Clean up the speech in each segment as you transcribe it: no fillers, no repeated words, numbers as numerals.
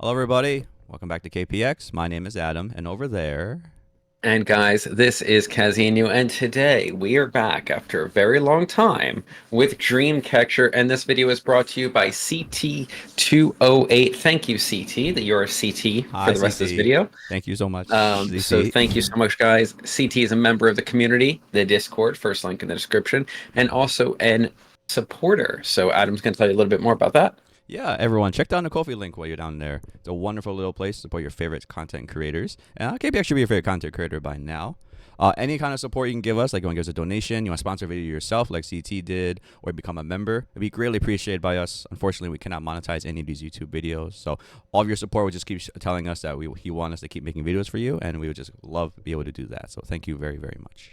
Hello, everybody. Welcome back to KPX. My name is Adam, and over there. And guys, this is Kazinu, and today we are back after a very long time with Dreamcatcher, and this video is brought to you by CT208. Thank you, CT, that you're a CT for Hi, the rest of this CT. video. Thank you so much, So CT. thank you so much, guys. CT is a member of the community, the Discord, first link in the description, and also an supporter. So Adam's going to tell you a little bit more about that. Yeah, everyone, check down the Ko-fi link while you're down there. It's a wonderful little place to support your favorite content creators. KPX should be your favorite content creator by now. Any kind of support you can give us, like you want to give us a donation, you want to sponsor a video yourself, like CT did, or become a member, it'd be greatly appreciated by us. Unfortunately, we cannot monetize any of these YouTube videos, so all of your support would just keep telling us that he want us to keep making videos for you, and we would just love to be able to do that. So thank you very, very much.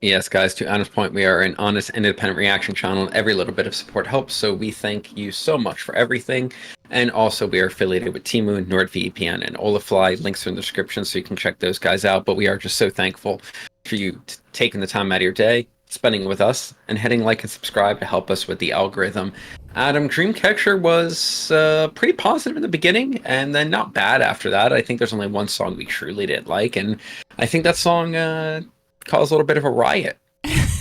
Yes, guys, to Adam's point, we are an honest, independent reaction channel, and every little bit of support helps, so we thank you so much for everything. And also, we are affiliated with Temu, NordVPN, and Olafly. Links are in the description, so you can check those guys out. But we are just so thankful for you taking the time out of your day, spending it with us, and hitting like and subscribe to help us with the algorithm. Adam, Dreamcatcher was pretty positive in the beginning, and then not bad after that. I think there's only one song we truly did like, and I think that song caused a little bit of a riot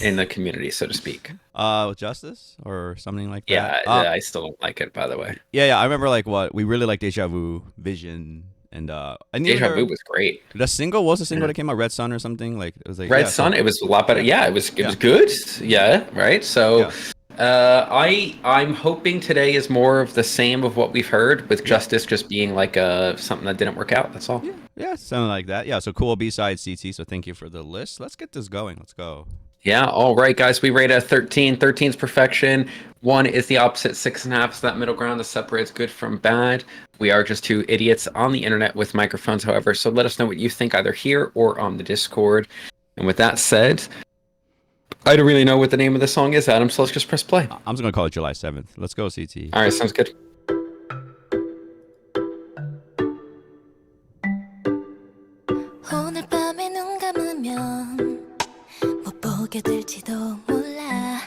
in the community, so to speak. Justice or something like that. Yeah, I still don't like it, by the way. Yeah. I remember we really liked Deja Vu, Vision, and Deja Vu was great. The single was the single that came out, Red Sun or something. Like it was like Red Sun. It was a lot better. Yeah, it was good. Yeah, right. So. I'm hoping today is more of the same of what we've heard, with Justice just being like something that didn't work out. That's all. Yeah, something like that. Yeah, so cool B-side CT. So thank you for the list. Let's get this going. Let's go. Yeah, all right, guys. We rate a 13. 13's perfection. 1 is the opposite. 6.5 is that middle ground that separates good from bad. We are just two idiots on the internet with microphones, however. So let us know what you think either here or on the Discord. And with that said, I don't really know what the name of the song is, Adam, so let's just press play. I'm just going to call it July 7th. Let's go, CT. All right, sounds good. 오늘 밤에 눈 감으면 못 보게 될지도 몰라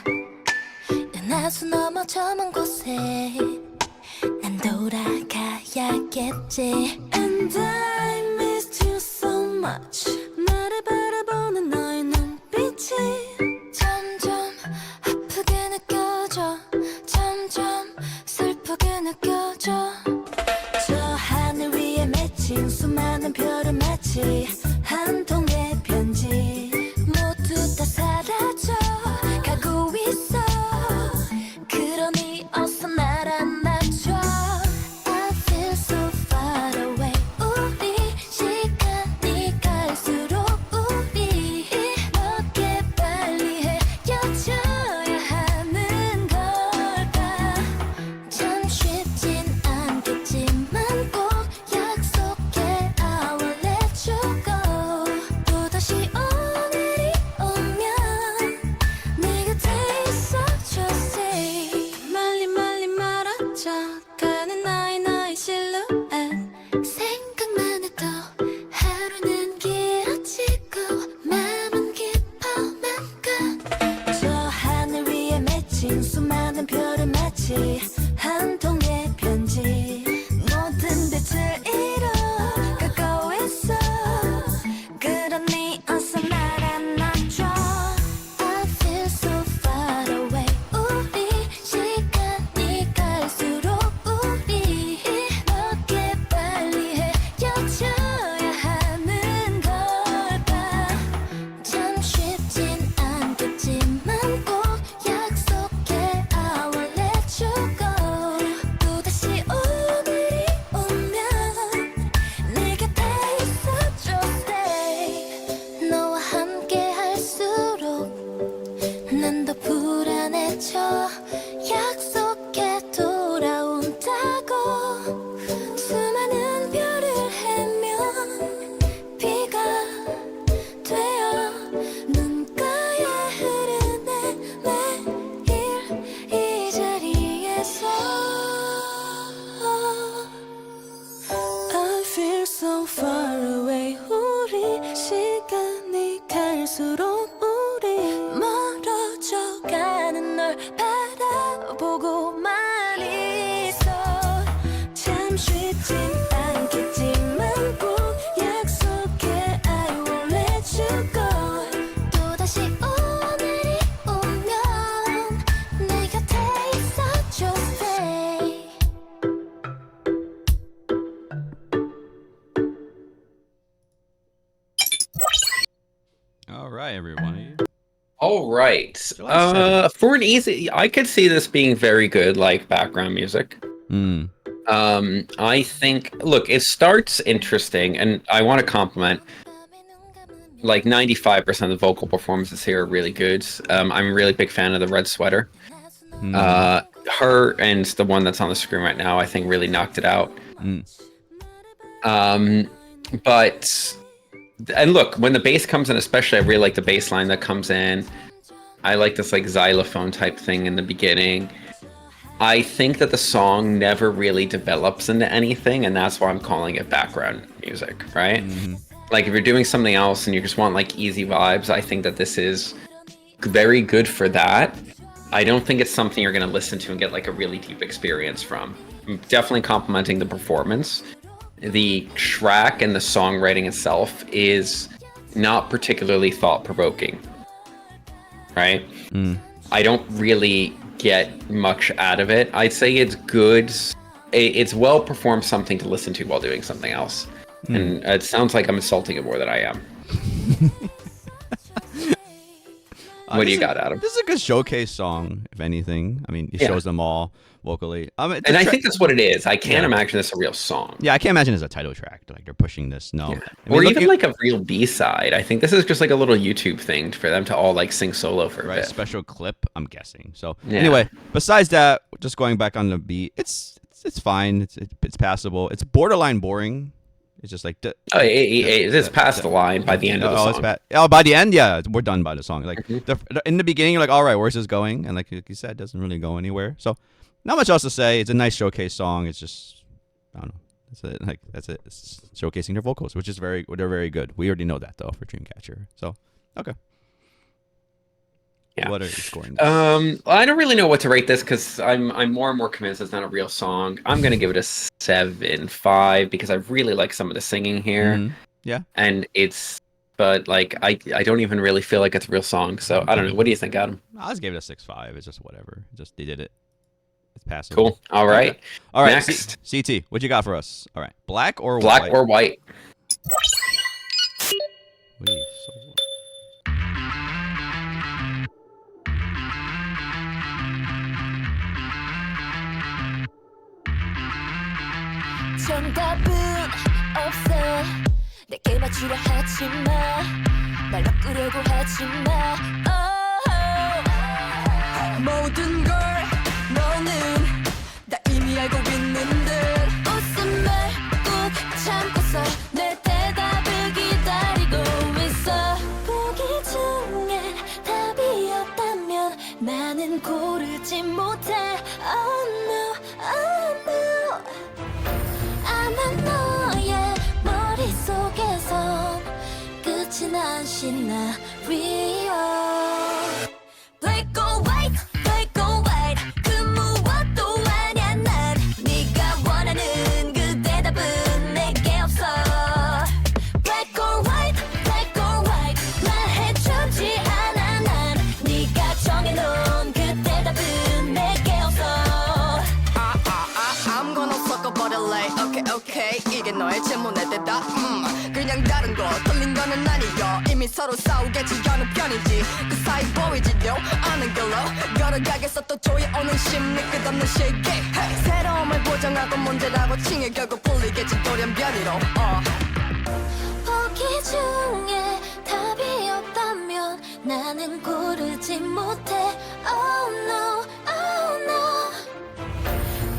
연하수 넘어 저 먼 곳에 난 돌아가야겠지 And I missed you so much 나를 바라보는 너의 눈빛이 점점 아프게 느껴져 점점 슬프게 느껴져 저 하늘 위에 맺힌 수많은 별을 마치 한 통의 편지 모두 다 사라져 가고 있어 그러니 어서 날 안아줘 I feel so far away 우리 시간이 갈수록 우리 이렇게 빨리 헤어져야 하는 걸까 참 쉽진 않겠지만 꼭 약속해 I will let you go 또다시 오늘이 오면 네 곁에 있어줘 say 멀리 멀리 멀어져 가는 너의 실루엣 생각만 해도 하루는 길어지고 맘은 깊어만 가저 하늘 위에 맺힌 수많은 별을 마치 한 통의 편지 모든 빛을 잃어 가고 있어 그러니 어서 날 안아줘 I feel so far away 우리 시간이 갈수록 우리 right, everyone. All right. For an easy, I could see this being very good, like background music. Mm. I think, look, it starts interesting, and I want to compliment. Like 95% of the vocal performances here are really good. I'm a really big fan of the red sweater. Her and the one that's on the screen right now, I think, really knocked it out. But and look, when the bass comes in, especially, I really like the bass line that comes in. I like this like xylophone type thing in the beginning. I think that the song never really develops into anything, and that's why I'm calling it background music, right? Like if you're doing something else and you just want like easy vibes, I think that this is very good for that. I don't think it's something you're going to listen to and get like a really deep experience from. I'm definitely complimenting the performance. The track and the songwriting itself is not particularly thought-provoking, right? I don't really get much out of it. I'd say it's good. It's well-performed something to listen to while doing something else. And it sounds like I'm insulting it more than I am. What do you got, Adam? This is a good showcase song, if anything. I mean, he shows them all vocally. And I think that's what it is. I can't imagine this a real song. Yeah, I can't imagine it's a title track. Like they're pushing this. No. Yeah. Or even like a real B-side. I think this is just like a little YouTube thing for them to all like sing solo for a bit. Special clip, I'm guessing. So anyway, besides that, just going back on the beat, it's fine. It's passable. It's borderline boring. It's just like it's past the line by the end of the song. By the end, yeah, we're done by the song. Like in the beginning, you're like, all right, where's this going? And like you said, it doesn't really go anywhere. So not much else to say. It's a nice showcase song. It's just I don't know. That's it. Like that's it. It's showcasing their vocals, which is they're very good. We already know that though for Dreamcatcher. So okay. Yeah. What are you scoring? I don't really know what to rate this because I'm more and more convinced it's not a real song. I'm gonna give it a 7.5 because I really like some of the singing here. Yeah. And but like I don't even really feel like it's a real song. So I don't know. What do you think, Adam? I just gave it a 6.5. It's just whatever. Just they did it. It's passable. Cool. All right. Okay. All right. Next. CT, what you got for us? All right. Black or white? Black or white? 정답은 없어 내게 맞추려 하지 마 날 바꾸려고 하지 마 모든 걸 너는 다 이미 알고 있는 듯 웃음을 꾹 참고서 내 대답을 기다리고 있어 보기 중에 답이 없다면 나는 고르지 못해 Oh no, oh no 아마 너의 머릿속에선 끝이 난 시나리오 Black or white, black or white 그 무엇도 아냐 난 네가 원하는 그 대답은 내게 없어 Black or white, black or white 말해주지 않아 난 네가 정해놓은 그 대답은 내게 없어 I'm gonna 섞어버릴래 okay 이게 너의 질문에 대답 그냥 다른 거 틀린 거는 아니여 이미 서로 싸우겠지 어느 편인지 그 사이 보이지도 않은 걸로 걸어가겠어 또 조여오는 심리 끝없는 시기 새로움을 보정하고 문제라고 칭해 결국 풀리겠지 돌연변이로 보기 중에 답이 없다면 나는 고르지 못해 Oh no, oh no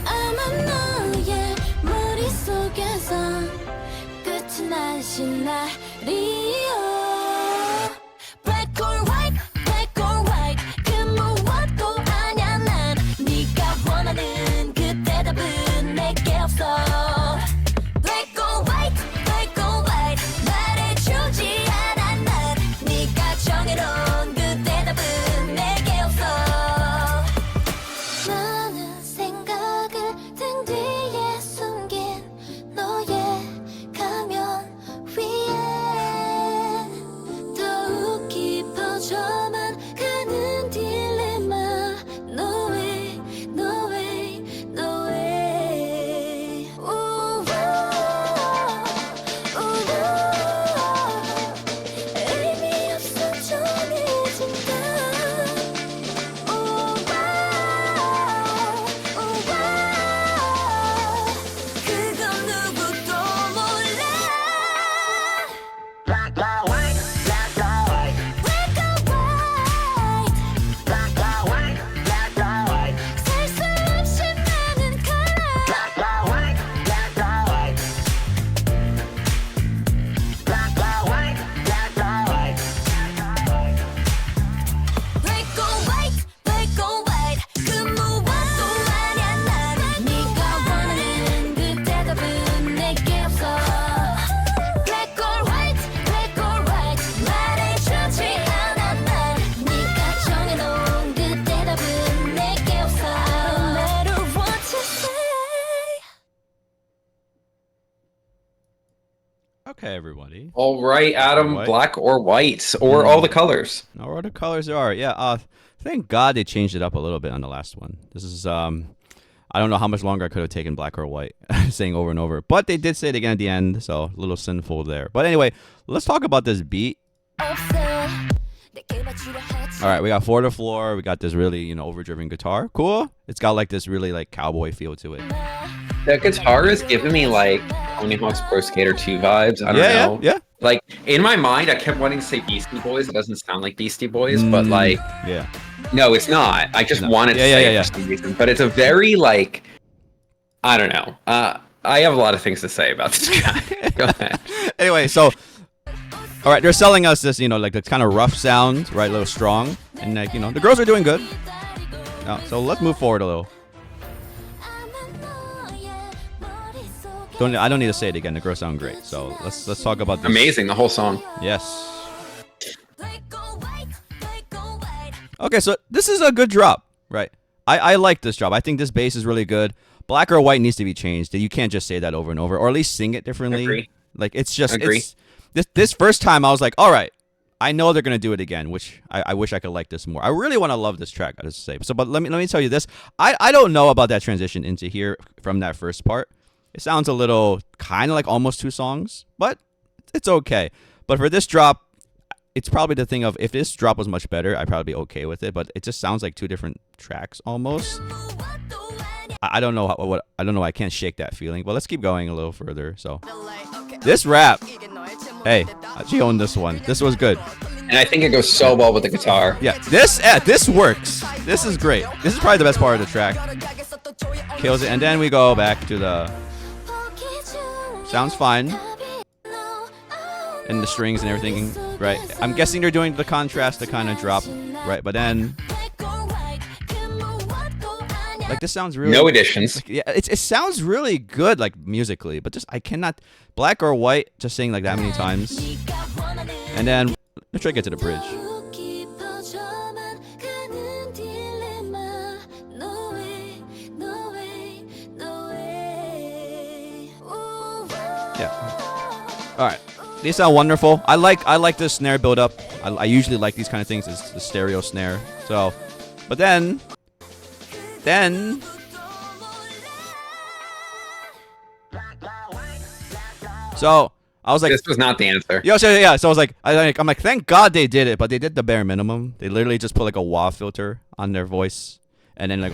아마 너의 머릿속에선 끝이 난 시나리오 Black or white, black or white 그 무엇도 아냐 난 네가 원하는 그 대답은 내게 없어 Black or white, black or white 말해주지 않아 난 네가 정해놓은 그 대답은 내게 없어 많은 생각을 등 뒤에 숨긴 너의 가면 위에 더욱 깊어져만 가는 딜레마 No way, no way, no way Okay, everybody. All right, Adam, White. black or white, or all the colors. Now, what the colors are? Yeah. Thank God they changed it up a little bit on the last one. This is I don't know how much longer I could have taken black or white, saying over and over. But they did say it again at the end, so a little sinful there. But anyway, let's talk about this beat. All right, we got 4 to floor. We got this really, overdriven guitar. Cool. It's got like this really like cowboy feel to it. The guitar is giving me like Tony Hawk's Pro Skater 2 vibes. I don't know. Yeah. Like in my mind, I kept wanting to say Beastie Boys. It doesn't sound like Beastie Boys, but like, yeah. No, it's not. I just wanted to say it for some reason. But it's a very like, I don't know. I have a lot of things to say about this guy. Go ahead. Anyway, so. All right, they're selling us this, like the kind of rough sound, right? A little strong, and like the girls are doing good. So let's move forward a little. I don't need to say it again. The girls sound great. So let's talk about this. Amazing, the whole song. Yes. Okay, so this is a good drop, right? I like this drop. I think this bass is really good. Black or white needs to be changed. You can't just say that over and over, or at least sing it differently. Agree. Like it's just Agree. This first time I was like, all right, I know they're gonna do it again, which I wish I could like this more. I really want to love this track, I just say. So, but let me tell you this. I don't know about that transition into here from that first part. It sounds a little kind of like almost 2 songs, but it's okay. But for this drop, it's probably the thing of if this drop was much better, I'd probably be okay with it. But it just sounds like 2 different tracks almost. I don't know what I don't know. I can't shake that feeling. But let's keep going a little further. So this rap, hey, she owned this one. This was good. And I think it goes so well with the guitar. Yeah, this works. This is great. This is probably the best part of the track. Kills it. And then we go back to the sounds fine. And the strings and everything, right? I'm guessing they're doing the contrast to kind of drop, right? But then like this sounds really No additions. Like, yeah, it sounds really good, like musically, but just I cannot black or white just saying like that many times. And then let's try to get to the bridge. Yeah. All right. These sound wonderful. I like this snare build up. I usually like these kind of things. It's the stereo snare. So, but then. So I was like, this was not the answer. yeah. So I was like, I'm like, thank God they did it, but they did the bare minimum. They literally just put like a wah filter on their voice, and then like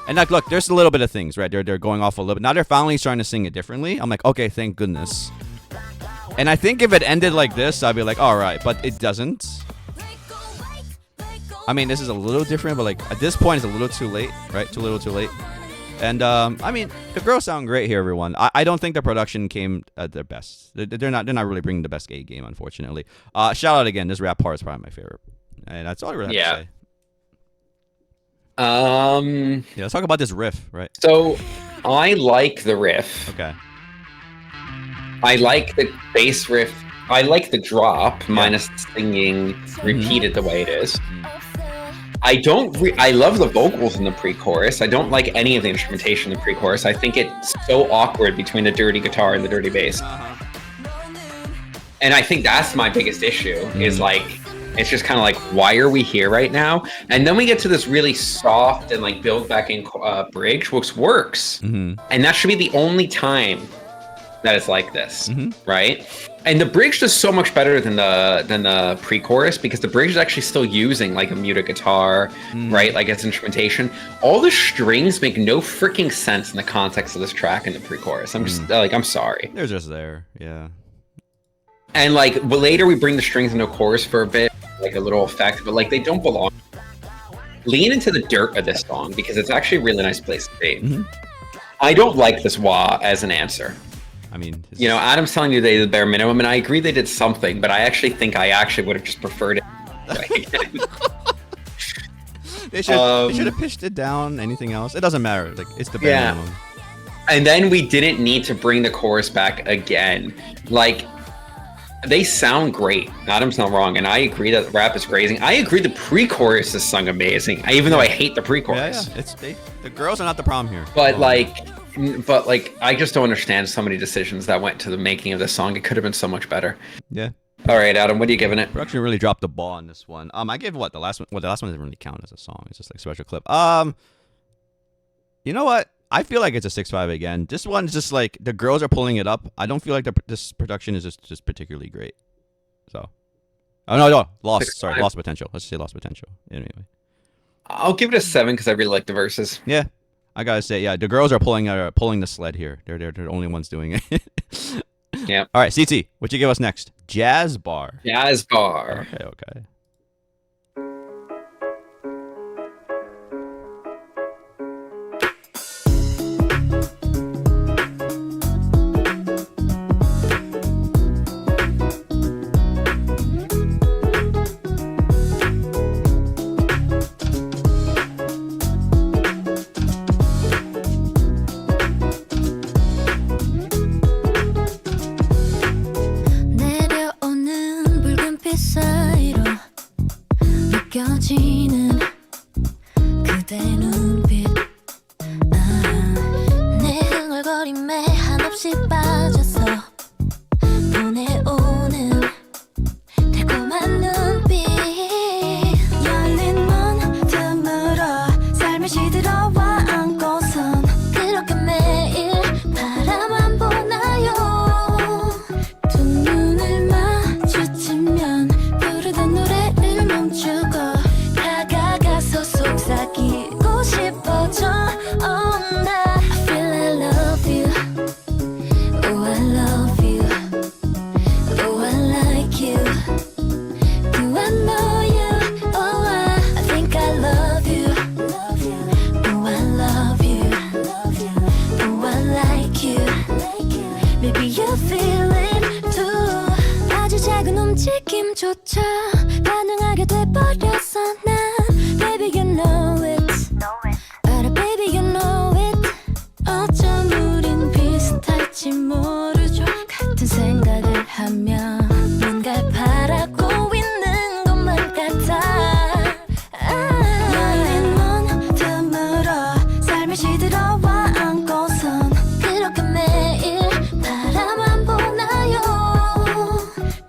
and like, look, there's a little bit of things, right? They're going off a little bit. Now they're finally starting to sing it differently. I'm like, okay, thank goodness. And I think if it ended like this, I'd be like, all right, but it doesn't. I mean, this is a little different, but like at this point, it's a little too late, right? Too little, too late. And I mean, the girls sound great here, everyone. I don't think the production came at their best. They're not really bringing the best A game, unfortunately. Shout out again. This rap part is probably my favorite, and that's all I really have to say. Yeah, let's talk about this riff, right? So I like the riff. Okay. I like the bass riff. I like the drop, minus the singing repeated the way it is. I don't. I love the vocals in the pre-chorus. I don't like any of the instrumentation in the pre-chorus. I think it's so awkward between the dirty guitar and the dirty bass. And I think that's my biggest issue. Is like, it's just kind of like, why are we here right now? And then we get to this really soft and like build back in bridge, which works. And that should be the only time that it's like this, right? And the bridge does so much better than the pre-chorus because the bridge is actually still using like a muted guitar, right? Like it's instrumentation. All the strings make no freaking sense in the context of this track in the pre-chorus. I'm just like, I'm sorry. They're just there, yeah. And like later we bring the strings into chorus for a bit, like a little effect, but like they don't belong. Lean into the dirt of this song because it's actually a really nice place to be. I don't like this wah as an answer. I mean, you know, Adam's telling you they did the bare minimum, and I agree they did something, but I actually think I actually would have just preferred it. They should have pitched it down. Anything else? It doesn't matter. Like it's the bare minimum. And then we didn't need to bring the chorus back again. Like they sound great. Adam's not wrong, and I agree that the rap is crazy. I agree the pre-chorus is sung amazing, even though I hate the pre-chorus. Yeah. The girls are not the problem here. But like. But like, I just don't understand so many decisions that went to the making of this song. It could have been so much better. Yeah. All right, Adam, what are you giving it? Production really dropped the ball on this one. I gave what the last one. Well, the last one doesn't really count as a song. It's just like a special clip. You know what? I feel like it's a 6.5 again. This one's just like the girls are pulling it up. I don't feel like this production is just particularly great. So, oh no, lost potential. Let's just say lost potential. Anyway, I'll give it a 7 because I really like the verses. yeah, I gotta say, yeah, the girls are pulling the sled here. They're the only ones doing it. Yeah. All right, CT, what you give us next? Jazz bar. Jazz bar. Okay. 내려오는 붉은빛 사이로 느껴지는 그대 눈빛 내 흥얼거림에 한없이 빠져서 보내오는 달콤한 눈빛 열린 문 틈으로 삶을 시들어와 안고선 그렇게 매일 바라만 보나요 두 눈을 마주치면 부르던 노래를 멈추고 다가가서 속삭이고 싶어져 Oh 나 I feel I love you Oh I love you Oh I like you Do I know you Oh I think I love you Oh I love you Oh I like you Maybe you feel it too 아주 작은 움직임조차 반응하게 돼버렸어 난 Baby you know it 알아 baby you know it 어쩜 우린 비슷할지 모르죠 같은 생각을 하며 뭔가를 바라고 있는 것만 같아 열린 문 틈으로 삶을 시들어와 안고선 그렇게 매일 바라만 보나요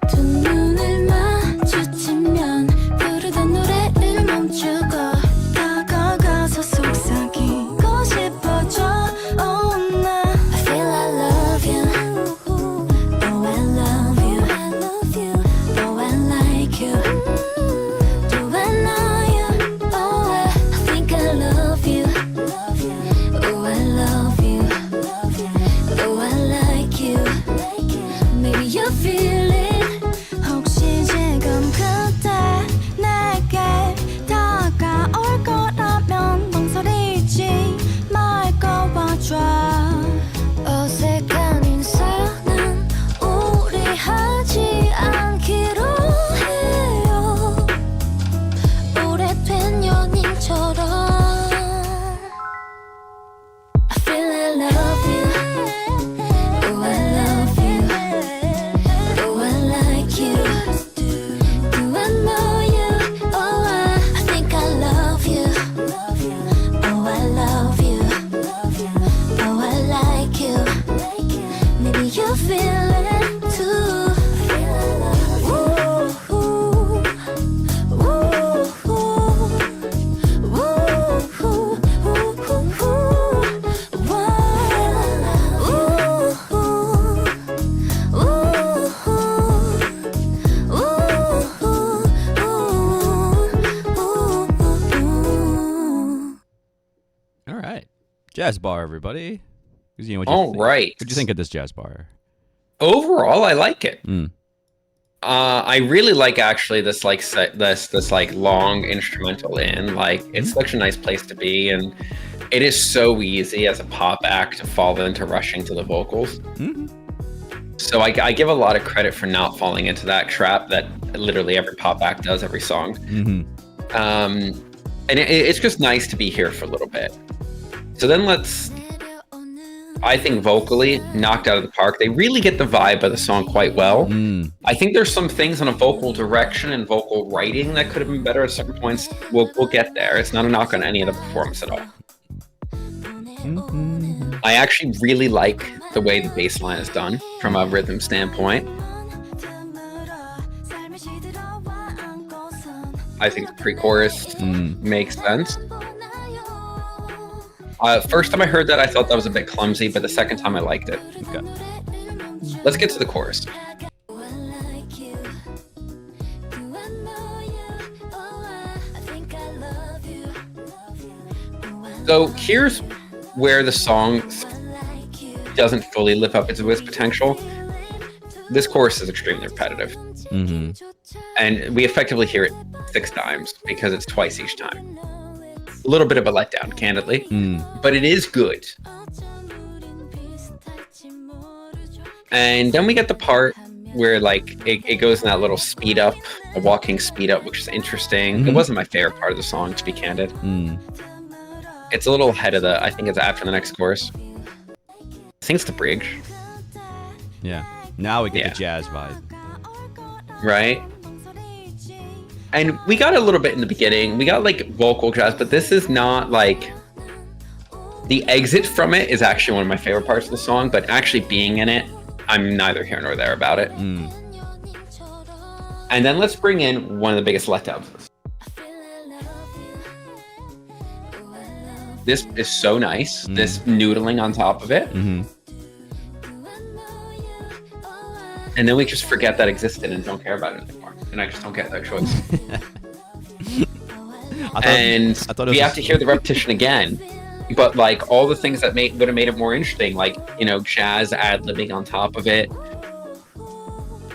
두 눈을 마주치면 부르던 노래를 멈추고 다가가서 속삭이고 싶어져 Oh 나 I feel I love you Oh I love you Oh I like you Do I know you Oh I think I love you Oh I love you Oh I like you Maybe you feel it 혹시 지금 그대 내게 다가올 거라면 망설이지 말고 와줘 어색한 인사는 우리 하지 않기로 해요 오래된 연인처럼 I feel I love you Oh I love you Oh I like you Do I know you Oh I think I love you Oh I love you Oh I like you Maybe you feel it too Ooh, ooh, ooh, All right, jazz bar, everybody. All right. What'd you think of this jazz bar? Overall, I like it. Mm. I really like actually this like this like long instrumental in like it's such a nice place to be, and it is so easy as a pop act to fall into rushing to the vocals. Mm-hmm. So I give a lot of credit for not falling into that trap that literally every pop act does every song. Mm-hmm. And it's just nice to be here for a little bit. So then I think vocally knocked out of the park. They really get the vibe of the song quite well. I think there's some things on a vocal direction and vocal writing that could have been better at certain points. We'll get there. It's not a knock on any of the performance at all. Mm-hmm. I actually really like the way the bass line is done from a rhythm standpoint. I think the pre-chorus makes sense. First time I heard that, I thought that was a bit clumsy, but the second time I liked it. Okay. Let's get to the chorus. So here's where the song doesn't fully live up to its potential. This chorus is extremely repetitive. And we effectively hear it 6 times because it's twice each time. A little bit of a letdown, candidly, but it is good. And then we get the part where like it goes in that little speed up, a walking speed up, which is interesting. It wasn't my favorite part of the song, to be candid. It's a little ahead of I think it's after the next chorus. I think it's the bridge. Yeah. Now we get the jazz vibe. Right? And we got a little bit in the beginning. We got like vocal jazz, but this is not like... The exit from it is actually one of my favorite parts of the song, but actually being in it, I'm neither here nor there about it. And then let's bring in one of the biggest letdowns. This is so nice. This noodling on top of it. And then we just forget that existed and don't care about it anymore. And I just don't get that choice. We have to hear the repetition again. But like all the things that would have made it more interesting, like, you know, jazz ad-libbing on top of it.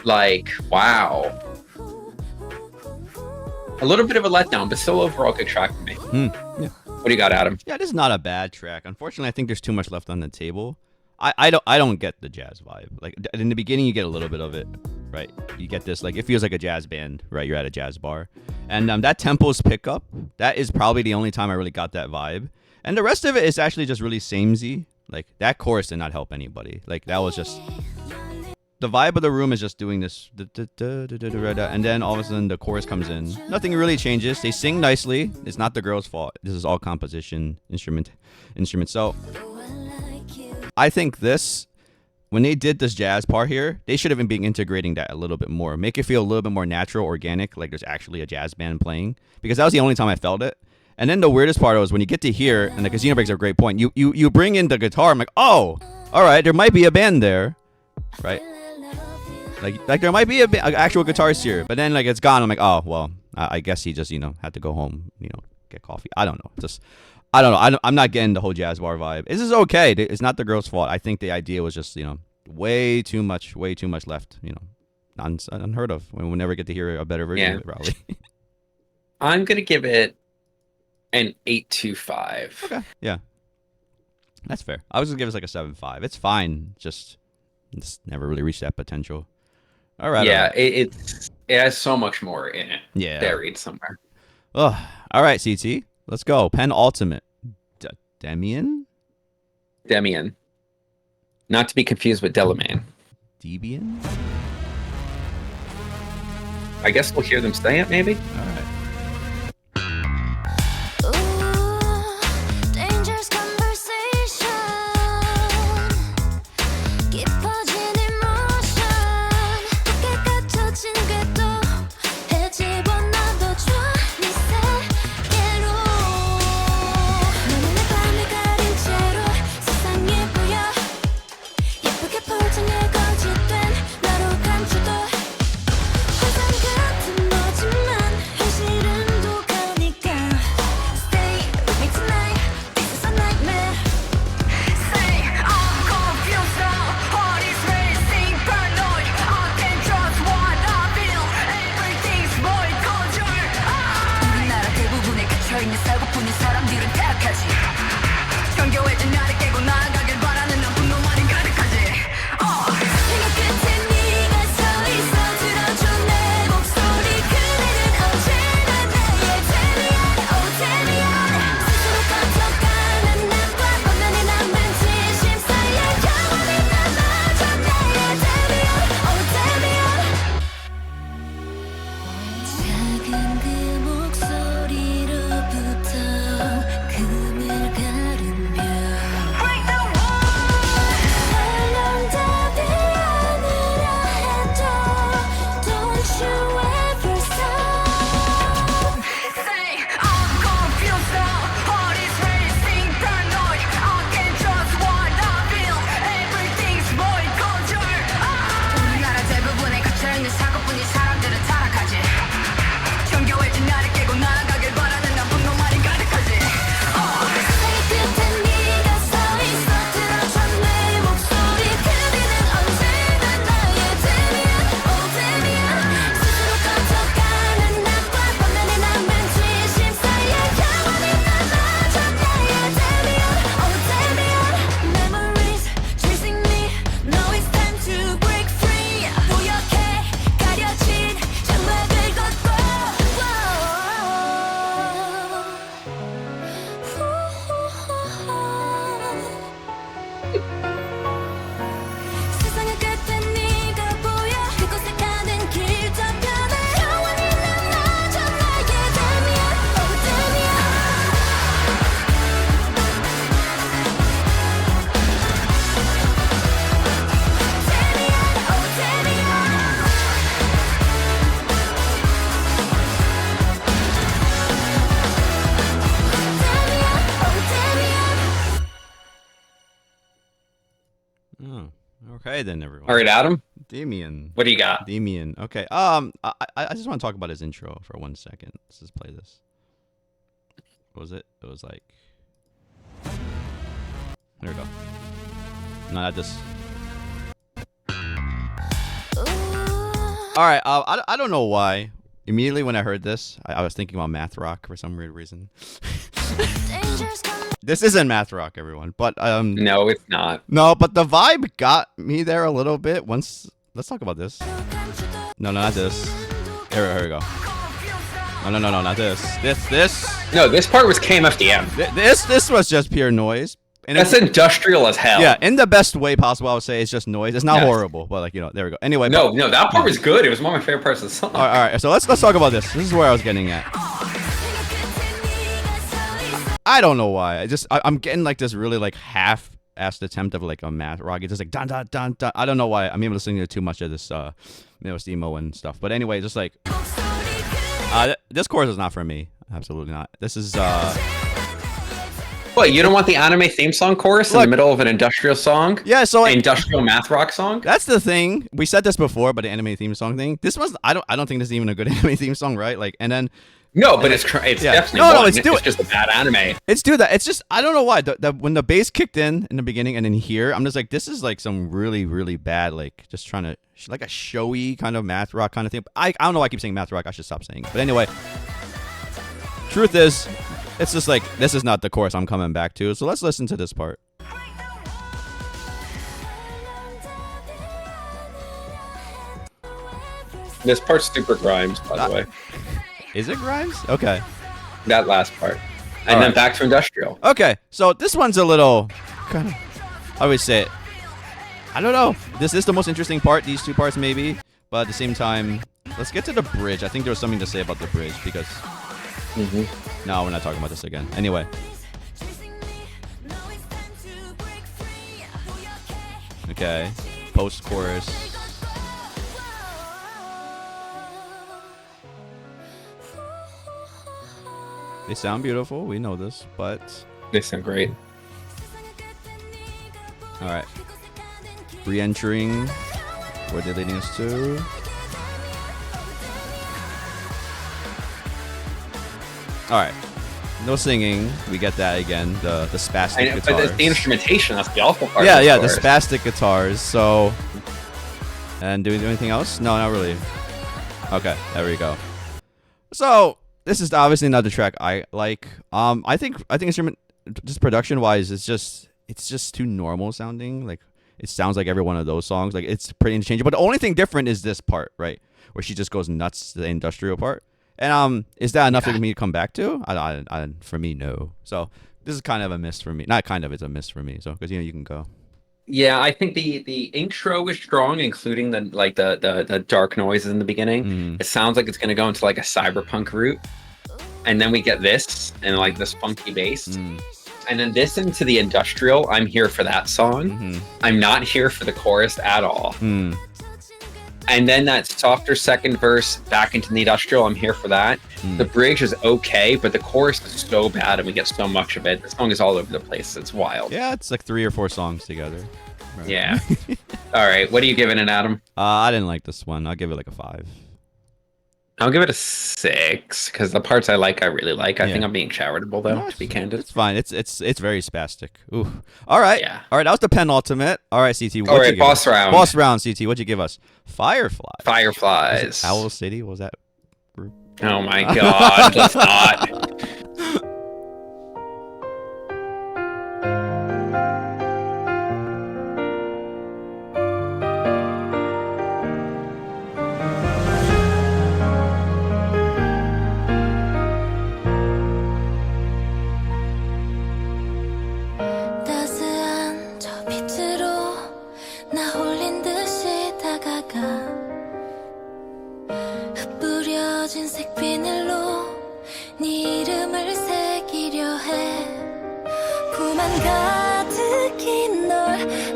Like, wow. A little bit of a letdown, but still overall good track for me. Yeah. What do you got, Adam? Yeah, this is not a bad track. Unfortunately, I think there's too much left on the table. I don't get the jazz vibe. Like in the beginning, you get a little bit of it, right? You get this, like, it feels like a jazz band, right? You're at a jazz bar, and that tempo's pickup. That is probably the only time I really got that vibe. And the rest of it is actually just really samey. Like that chorus did not help anybody. Like that was just the vibe of the room is just doing this, and then all of a sudden the chorus comes in. Nothing really changes. They sing nicely. It's not the girl's fault. This is all composition, instrument. So I think when they did this jazz part here, they should have been integrating that a little bit more. Make it feel a little bit more natural, organic, like there's actually a jazz band playing. Because that was the only time I felt it. And then the weirdest part was when you get to here, and the casino breaks are a great point. You bring in the guitar. I'm like, oh, all right, there might be a band there, right? Like there might be an actual guitarist here, but then like it's gone. I'm like, oh well, I guess he just had to go home, get coffee. I don't know. I don't know. I'm not getting the whole jazz bar vibe. This is okay. It's not the girl's fault. I think the idea was just way too much left. Unheard of. We'll never get to hear a better version of it probably. I'm gonna give it an 8.25. Okay. Yeah. That's fair. I was gonna give it like a 7.5. It's fine. Just never really reached that potential. All right. Yeah, it has so much more in it. Yeah. Buried somewhere. Oh, all right, CT. Let's go. Penultimate. Demian? Demian. Not to be confused with Delaman. Debian? I guess we'll hear them say it, maybe? All right. 세상의 끝에 네가 보여 그곳에 가는 길 저편에 영원히 난 마저 나에게 Demian, oh Demian. Demian, oh Demian. Demian, oh Demian. Oh, okay then, everyone. All right, Adam, Demian. what do you got? Demian. Okay. I just want to talk about his intro for 1 second. Let's just play this. What was it? It was like. There we go. No, not this. All right. I don't know why. Immediately when I heard this, I was thinking about math rock for some weird reason. Dangerous come This isn't math rock, everyone. But No, it's not. no, but the vibe got me there a little bit. Once, let's talk about this. No, not this. Here we go. No, not this. This. No, this part was KMFDM. This was just pure noise. And That's industrial as hell. yeah, in the best way possible. I would say it's just noise. It's not Yes. horrible, but like there we go. Anyway, No, that part was good. It was one of my favorite parts of the song. all right. So let's talk about this. This is where I was getting at. I don't know why. I'm getting like this really like half-assed attempt of like a math rock. It's just like dun dun dun dun. I don't know why. I'm even listening to too much of this emo and stuff. But anyway, just like this chorus is not for me. Absolutely not. This is What, you don't want the anime theme song chorus in Look. the middle of an industrial song? yeah. So like, Industrial math rock song? that's the thing. We said this before, but the anime theme song thing. This was I don't think this is even a good anime theme song, right? Like, and then No, but it's Yeah. definitely No, one. it's It's just a bad anime. it's do that. It's just I don't know why. When the bass kicked in the beginning and then here, I'm just like, this is like some really really bad like just trying to like a showy kind of math rock kind of thing. I don't know why I keep saying math rock. I should stop saying it. But anyway, truth is, it's just like this is not the chorus I'm coming back to. So let's listen to this part. This part's super Grimes, by the way. Is it Grimes? Okay. That last part. And All then right. back to industrial. Okay. So this one's a little kind of. I always say it. I don't know. This is the most interesting part. These two parts maybe, but at the same time, let's get to the bridge. I think there was something to say about the bridge because. No, we're not talking about this again. Anyway. Okay. Post chorus. They sound beautiful. We know this, but They sound great. all right. Re-entering. Where they're leading us to. All right. No singing. We get that again. The spastic But guitars. the instrumentation, that's the awful part. Yeah, of yeah, the chorus. spastic guitars. So, and do we do anything else? No, not really. Okay, there we go. So this is obviously not the track I like. I think instrument, just production wise, it's just too normal sounding. Like it sounds like every one of those songs. Like it's pretty interchangeable. But the only thing different is this part, right, where she just goes nuts to the industrial part. And is that enough for me to come back to? For me, no. So this is kind of a miss for me. Not kind of, it's a miss for me. So because you can go. Yeah, I think the intro is strong, including the dark noises in the beginning. It sounds like it's gonna go into like a cyberpunk route, and then we get this and like this funky bass, and then this into the industrial. I'm here for that song. I'm not here for the chorus at all. And then that softer second verse back into the industrial. I'm here for that. The bridge is okay, but the chorus is so bad, and we get so much of it. The song is all over the place. It's wild. Yeah, it's like 3 or 4 songs together. Right. Yeah. All right. What are you giving it, Adam? I didn't like this one. I'll give it like a 5. I'll give it a 6 because the parts I like, I really like. I Yeah. think I'm being charitable though, No, to be candid. It's fine. It's very spastic. Ooh. All right. Yeah. All right. That was the penultimate. All right, CT. All right, boss round. Boss round, CT. What'd you give us? Firefly. Was Fireflies. it Owl City? What was that? Oh my god, let's not. 따스한 저 빛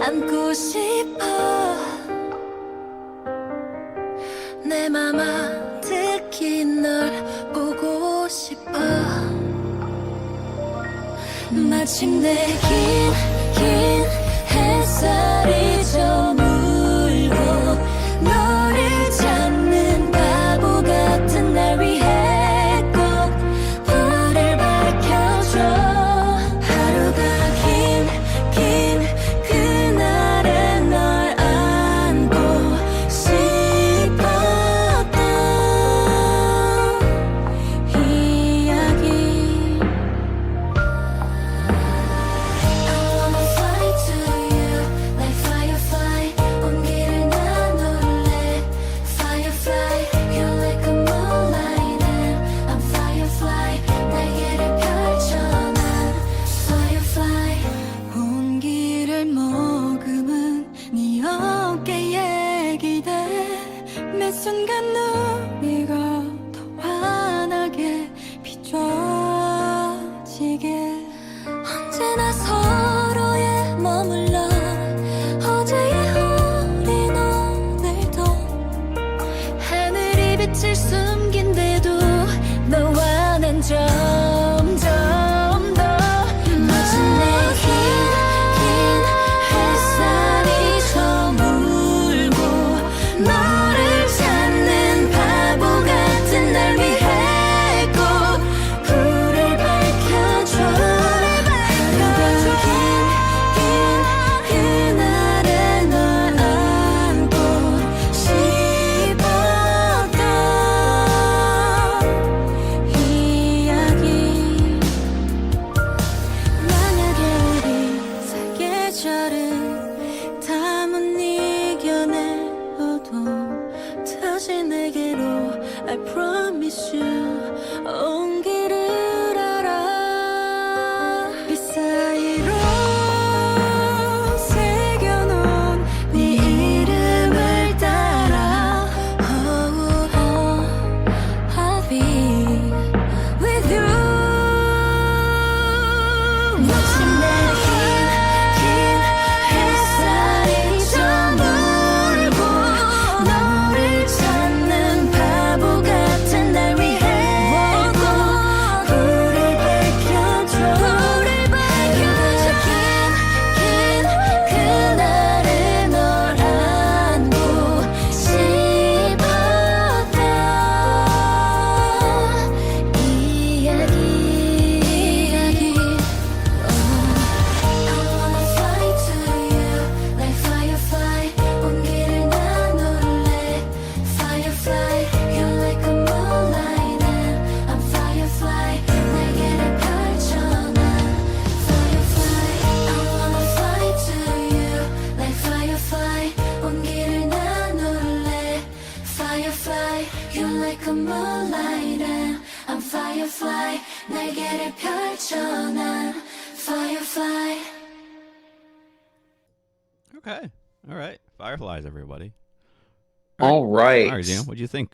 안고 싶어 내 맘 아득히 널 보고 싶어 마침내 긴 햇살이 저물고 너를 찾는 바보 같은 날 위해 꼭 불을 밝혀줘 하루가 긴 그날에 널 안고 싶었던 이야기 I wanna fly to you like firefly 온 길을 나눌래 Firefly You're like a moonlight and I'm firefly 날개를 펼쳐 난 Firefly 온 길을 머금은 네 어깨에 기대 매 순간 우리가 더 환하게 비춰지게 언제나 서로에 머물러 어제의 우린 오늘도 하늘이 빛을 숨긴데도 너와 난 점점 더 마침내 긴 햇살이 저물고 너를 찾는 바보 같은 날 위해 꼭 불을 밝혀줘 하루가 긴 그날에 널 안고 싶었던 이야기 만약에 우리 사계절을 다 못 이겨내어도 다시 내게로 I promise you 온 길을 알아 빛 사이로 새겨놓은 네 이름을 따라 I'll be with you 마침내 긴 햇살이 저물고 너를 찾는 바보 같은 날 위해 꼭 불을 밝혀줘 긴 그날에 널 안고 싶었던 이야기 I wanna fly to you like firefly 온 길을 나눌래 Firefly You're like a moonlight and I'm firefly 날개를 펼쳐 난 Firefly I wanna fly to you like firefly 온 길을 나눌래 Firefly You're like a moonlight and I'm firefly 날개를 펼쳐 난 Firefly Okay. All right. Fireflies, everybody. All right. All right, Dino. What do you think?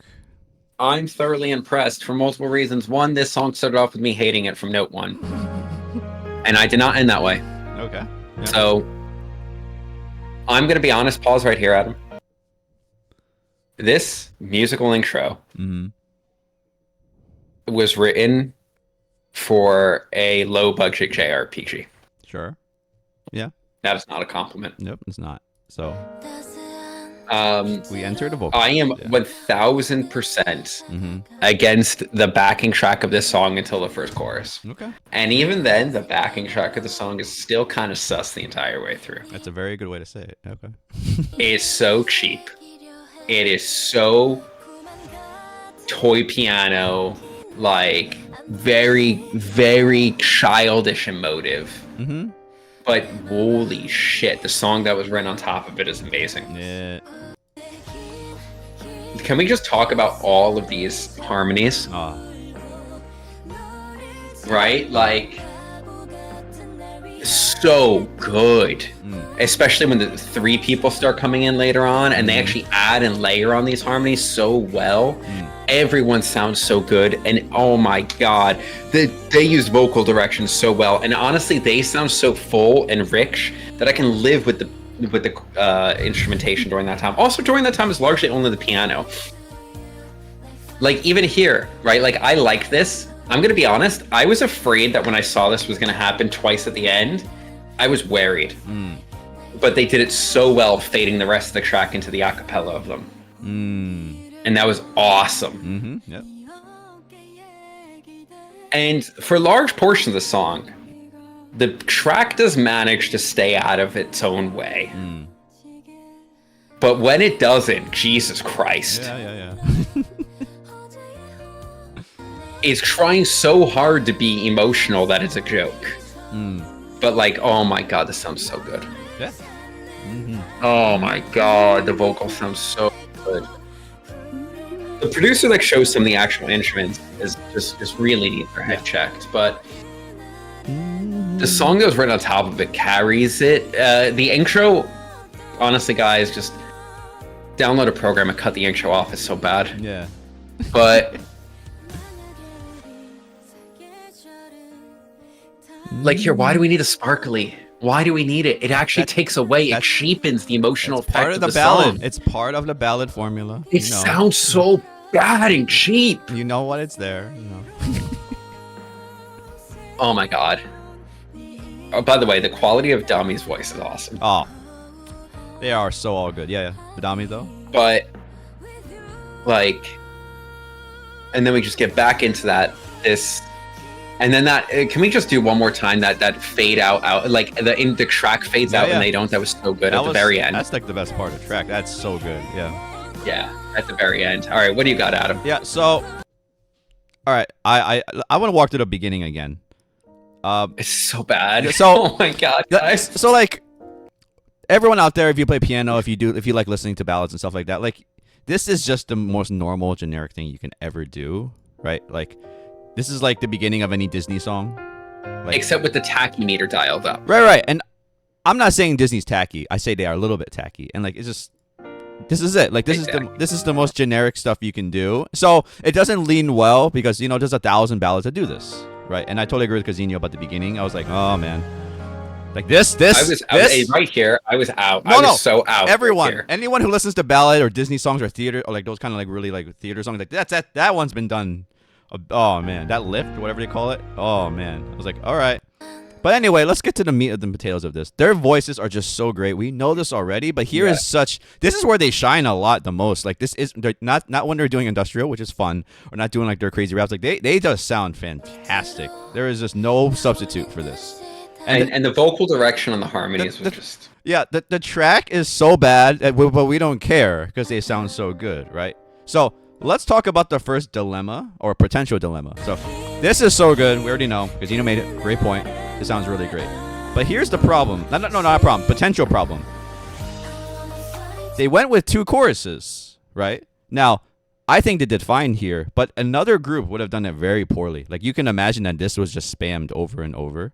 I'm thoroughly impressed for multiple reasons. One, this song started off with me hating it from note one, and I did not end that way. Okay. Yeah. So I'm going to be honest. Pause right here, Adam. This musical intro Mhm. was written for a low-budget JRPG. Sure. Yeah. That is not a compliment. Nope, it's not. So Um, we entered a vocal. I am Yeah. 1000% Mhm. against the backing track of this song until the first chorus. Okay. And even then, the backing track of the song is still kind of sus the entire way through. That's a very good way to say it. Okay. It's so cheap. It is so toy piano, like very, very childish and emotive. Mm-hmm. But holy shit, the song that was written on top of it is amazing. Yeah. Can we just talk about all of these harmonies? Ah. Right? Like, so good. Especially when the three people start coming in later on and they actually add and layer on these harmonies so well. Everyone sounds so good, and oh my god, they use vocal direction so well, and honestly they sound so full and rich that I can live with the with the instrumentation during that time. Also during that time is largely only the piano. Like even here, right? Like I like this. I'm gonna be honest. I was afraid that when I saw this was gonna happen twice at the end, I was worried. But they did it so well, fading the rest of the track into the acapella of them, and that was awesome. Yep. And for large portions of the song, the track does manage to stay out of its own way. But when it doesn't, Jesus Christ. Yeah. Is trying so hard to be emotional that it's a joke. But like, oh my god, this sounds so good. Yeah. Oh my god, the vocal sounds so good. The producer that shows some of the actual instruments is just really needs their head checked, but the song that was right on top of it carries it. The intro, honestly, guys, just download a program and cut the intro off. It's so bad. Yeah. But like here, why do we need a sparkly? Why do we need it? It actually takes away. It cheapens the emotional effect Part of the song. ballad. It's part of the ballad formula. It sounds so bad and cheap. You know what? It's there. You know. Oh my god. Oh, by the way, the quality of Dami's voice is awesome. Oh, they are so all good. Yeah. The Dami though. But like, and then we just get back into this. And then that, can we just do one more time that fade out, like the track fades out and they don't. That was so good at the very end. That's like the best part of the track. That's so good. Yeah. Yeah, at the very end. All right, what do you got, Adam? Yeah. So, all right, I want to walk to the beginning again. It's so bad. So, oh my god, guys. So like, everyone out there, if you play piano, if you like listening to ballads and stuff like that, like this is just the most normal generic thing you can ever do, right? Like. This is like the beginning of any Disney song. Like, except with the tacky meter dialed up. Right. And I'm not saying Disney's tacky. I say they are a little bit tacky. And like, it's just, this is it. Like, this is the most generic stuff you can do. So it doesn't lean well because, you know, there's 1,000 ballads that do this. Right. And I totally agree with Casino about the beginning. I was like, oh man. Like this. I was right here. I was out. No, I was so out. Everyone, right anyone who listens to ballad or Disney songs or theater or like those kind of like really like theater songs, like that one's been done. Oh man, that lift, whatever they call it. Oh man, I was like, all right. But anyway, let's get to the meat of the potatoes of this. Their voices are just so great. We know this already, but here is this is where they shine a lot the most. Like this is not when they're doing industrial, which is fun, or not doing like their crazy raps. Like they just sound fantastic. There is just no substitute for this. And the vocal direction on the harmonies was just the track is so bad, but we don't care because they sound so good, right? So. Let's talk about the first dilemma or potential dilemma. So this is so good. We already know because you made it. Great point. It sounds really great. But here's the problem. No, not a problem. Potential problem. They went with 2 choruses, right? Now, I think they did fine here, but another group would have done it very poorly. Like you can imagine that this was just spammed over and over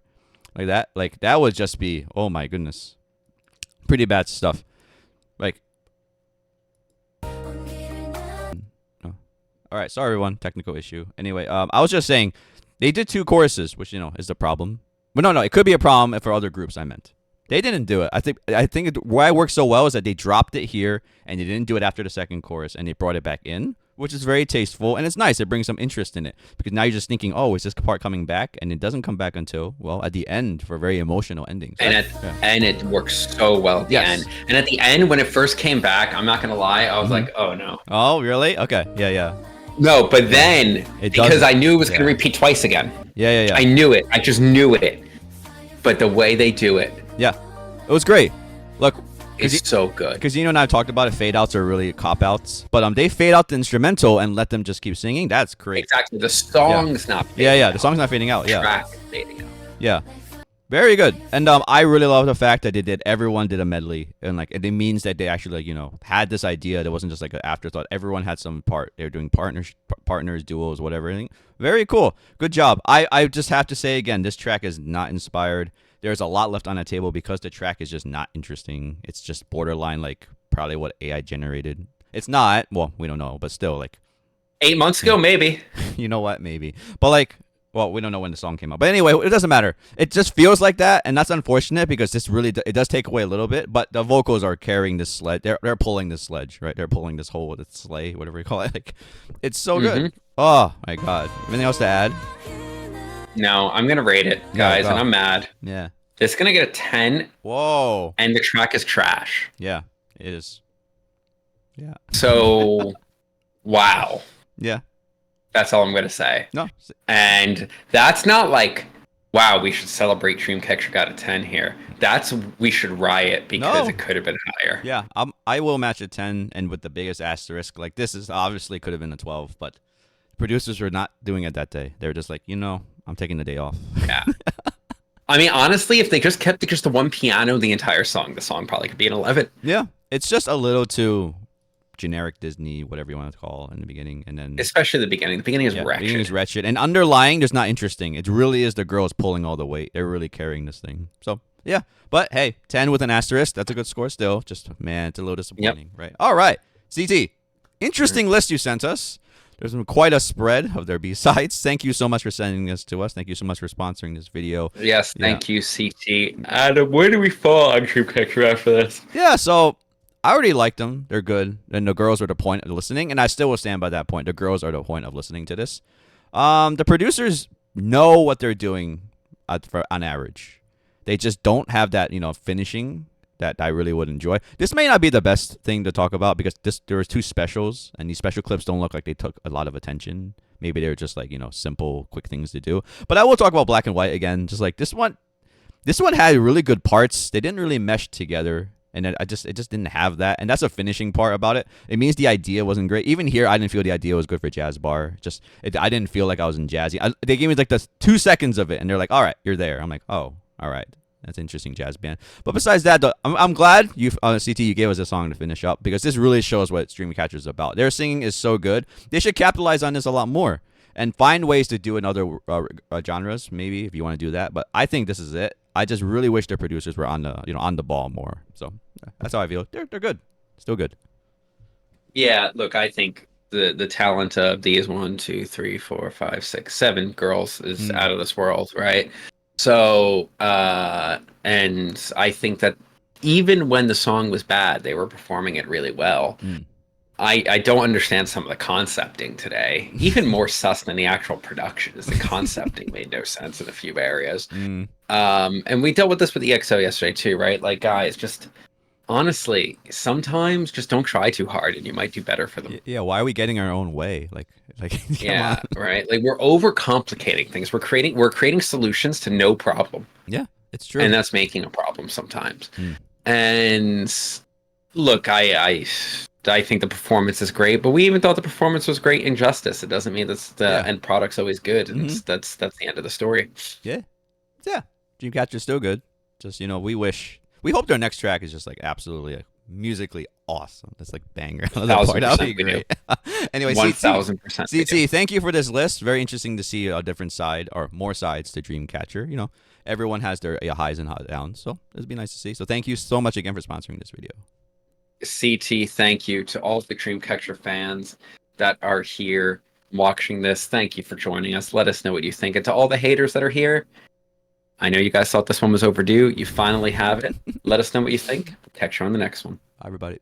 like that. Like that would just be, oh my goodness, pretty bad stuff. Like. All right, sorry everyone, technical issue. Anyway, I was just saying, they did 2 choruses, which is the problem. But no, it could be a problem for other groups. I meant they didn't do it. I think why it worked so well is that they dropped it here and they didn't do it after the second chorus and they brought it back in, which is very tasteful and it's nice. It brings some interest in it because now you're just thinking, oh, is this part coming back? And it doesn't come back until at the end for very emotional endings. And it works so well at the end. And at the end, when it first came back, I'm not gonna lie, I was like, oh no. Oh really? Okay, yeah. No, but then because I knew it was going to repeat twice again. Yeah. I knew it. I just knew it. But the way they do it, it was great. Look, it's so good. Because and I've talked about it. Fade outs are really cop outs, but they fade out the instrumental and let them just keep singing. That's great. Exactly. The song's not. Fading out. The song's not fading out. The track is fading out. Yeah. Very good. And I really love the fact that everyone did a medley. And like it means that they actually had this idea that wasn't just like an afterthought. Everyone had some part. They were doing partners, duos, whatever. Very cool. Good job. I just have to say again, this track is not inspired. There's a lot left on the table because the track is just not interesting. It's just borderline like probably what AI generated. It's not. Well, we don't know, but still like 8 months ago, maybe. You know what? Maybe. But like Well, we don't know when the song came out, but anyway, it doesn't matter. It just feels like that, and that's unfortunate because this really it does take away a little bit. But the vocals are carrying this sled. They're pulling this sledge, right? They're pulling this whole this sleigh, whatever you call it. Like, it's so good. Oh my god! Anything else to add? No, I'm gonna rate it, guys, and I'm mad. Yeah. It's gonna get a 10. Whoa. And the track is trash. Yeah, it is. Yeah. So, wow. Yeah. That's all I'm gonna say. No. And that's not like, wow, we should celebrate Dreamcatcher got a 10 here. That's we should riot because it could have been higher. Yeah, I will match a 10, and with the biggest asterisk. Like, this is obviously could have been a 12, but producers were not doing it that day. They were just like, I'm taking the day off. Yeah. I mean, honestly, if they just kept just the one piano the entire song, the song probably could be an 11. Yeah, it's just a little too generic Disney, whatever you want to call in the beginning, and then especially the beginning. The beginning is wretched. The beginning is wretched, and underlying, there's not interesting. It really is the girls pulling all the weight. They're really carrying this thing. So yeah, but hey, 10 with an asterisk. That's a good score still. Just man, it's a little disappointing, right? All right, CT, interesting list you sent us. There's been quite a spread of their B-sides. Thank you so much for sending this to us. Thank you so much for sponsoring this video. Yes, thank you, CT. Adam, where do we fall on Dreamcatcher after this? Yeah, so I already liked them. They're good. And the girls are the point of listening. And I still will stand by that point. The girls are the point of listening to this. The producers know what they're doing on average. They just don't have that, finishing that I really would enjoy. This may not be the best thing to talk about because there was 2 specials, and these special clips don't look like they took a lot of attention. Maybe they're just like, simple, quick things to do. But I will talk about Black and White again. Just like this one had really good parts. They didn't really mesh together. And it just didn't have that. And that's a finishing part about it. It means the idea wasn't great. Even here, I didn't feel the idea was good for Jazz Bar. I didn't feel like I was in Jazzy. They gave me like the 2 seconds of it, and they're like, all right, you're there. I'm like, oh, all right. That's an interesting jazz band. But besides that, though, I'm glad CT, you gave us a song to finish up because this really shows what Dreamcatcher is about. Their singing is so good. They should capitalize on this a lot more and find ways to do in other genres, maybe, if you want to do that. But I think this is it. I just really wish their producers were on the ball more. So that's how I feel. They're good. Still good. Yeah, look, I think the talent of these 1, 2, 3, 4, 5, 6, 7 girls is out of this world, right? So, and I think that even when the song was bad, they were performing it really well. I don't understand some of the concepting today. Even more sus than the actual production is the concepting made no sense in a few areas. And we dealt with this with EXO yesterday too, right? Like, guys, just honestly, sometimes just don't try too hard and you might do better for them. Yeah, why are we getting our own way? Like yeah, right. Like, we're overcomplicating things. We're creating solutions to no problem. Yeah, it's true. And that's making a problem sometimes. And look, I think the performance is great, but we even thought the performance was great in Justice. It doesn't mean that the end product's always good. And that's the end of the story. Yeah. Dreamcatcher's still good. Just, we hope their next track is just like absolutely musically awesome. That's like banger. That would be great. Anyway, 1000%. CT, thank you for this list. Very interesting to see a different side or more sides to Dreamcatcher. Everyone has their highs and downs, so it'd be nice to see. So thank you so much again for sponsoring this video. CT, thank you to all of the Dreamcatcher fans that are here watching this. Thank you for joining us. Let us know what you think. And to all the haters that are here, I know you guys thought this one was overdue. You finally have it. Let us know what you think. Catch you on the next one. Bye, everybody.